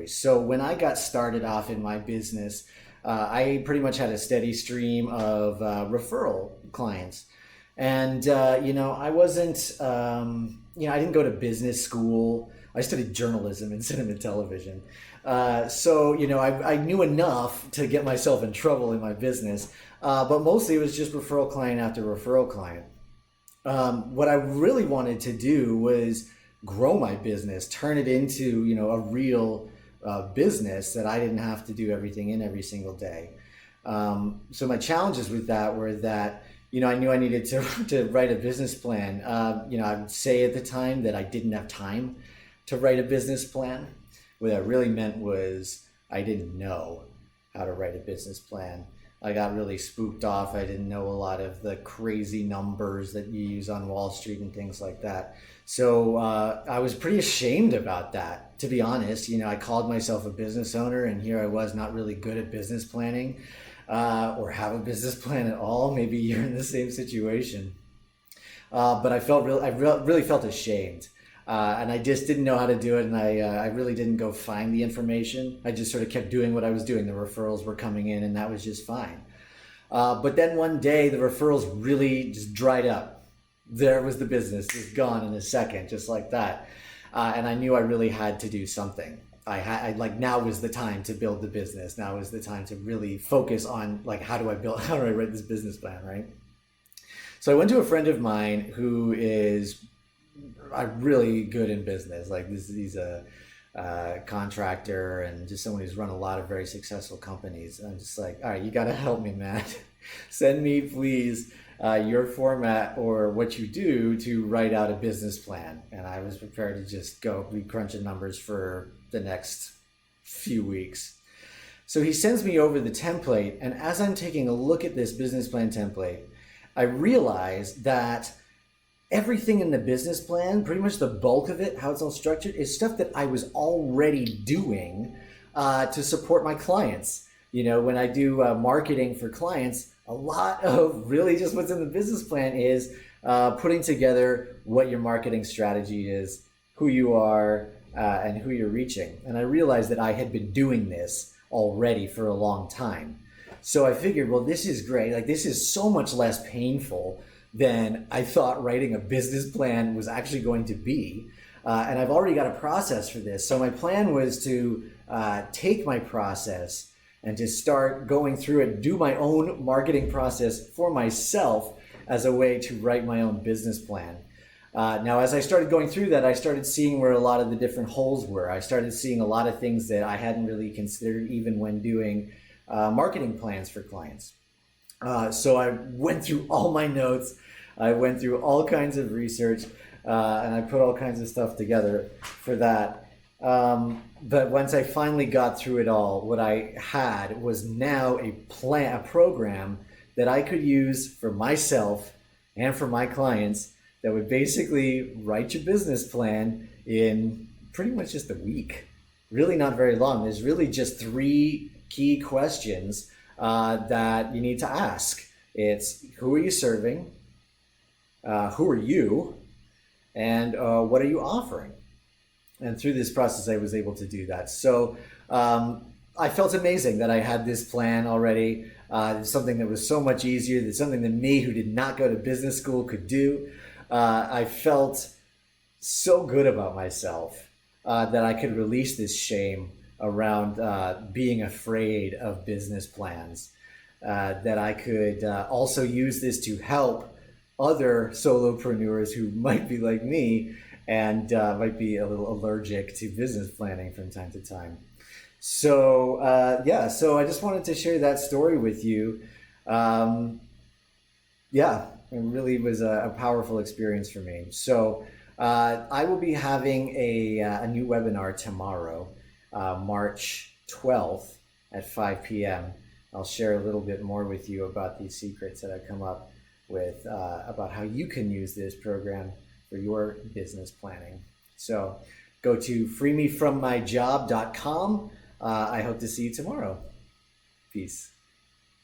story. So when I got started off in my business, I pretty much had a steady stream of referral clients. And, I wasn't, I didn't go to business school. I studied journalism and cinema and television. I knew enough to get myself in trouble in my business. But mostly it was just referral client after referral client. What I really wanted to do was grow my business, turn it into, a real business that I didn't have to do everything in every single day. So my challenges with that were that, I knew I needed to write a business plan. I would say at the time that I didn't have time to write a business plan. What that really meant was I didn't know how to write a business plan. I got really spooked off. I didn't know a lot of the crazy numbers that you use on Wall Street and things like that. So I was pretty ashamed about that, to be honest. I called myself a business owner, and here I was not really good at business planning or have a business plan at all. Maybe you're in the same situation. But I really felt ashamed. And I just didn't know how to do it, and I really didn't go find the information. I just sort of kept doing what I was doing. The referrals were coming in, and that was just fine. But then one day, the referrals really just dried up. There was the business, just gone in a second, just like that. And I knew I really had to do something. Now was the time to build the business. Now was the time to really focus on how do I write this business plan, right? So I went to a friend of mine who is really good in business. He's a contractor and just someone who's run a lot of very successful companies. And I'm just like, all right, you got to help me, Matt. Send me, please, your format or what you do to write out a business plan. And I was prepared to just be crunching numbers for the next few weeks. So he sends me over the template. And as I'm taking a look at this business plan template, I realize that everything in the business plan, pretty much the bulk of it, how it's all structured, is stuff that I was already doing to support my clients. When I do marketing for clients, a lot of really just what's in the business plan is putting together what your marketing strategy is, who you are, and who you're reaching. And I realized that I had been doing this already for a long time. So I figured, well, this is great. This is so much less painful than I thought writing a business plan was actually going to be. And I've already got a process for this. So my plan was to take my process and to start going through it, do my own marketing process for myself as a way to write my own business plan. Now, as I started going through that, I started seeing where a lot of the different holes were. I started seeing a lot of things that I hadn't really considered even when doing marketing plans for clients. So I went through all my notes. I went through all kinds of research, and I put all kinds of stuff together for that. But once I finally got through it all, what I had was now a program that I could use for myself and for my clients that would basically write your business plan in pretty much just a week. Really not very long. There's really just 3 key questions that you need to ask. It's who are you serving? Who are you? And what are you offering? And through this process, I was able to do that. So I felt amazing that I had this plan already. Something that was so much easier, that something that me, who did not go to business school, could do. I felt so good about myself that I could release this shame around being afraid of business plans. That I could also use this to help other solopreneurs who might be like me and might be a little allergic to business planning from time to time. So so I just wanted to share that story with you. It really was a powerful experience for me. So I will be having a new webinar tomorrow, March 12th at 5 p.m. I'll share a little bit more with you about these secrets that I've come up with about how you can use this program for your business planning. So go to freemefrommyjob.com. I hope to see you tomorrow. Peace.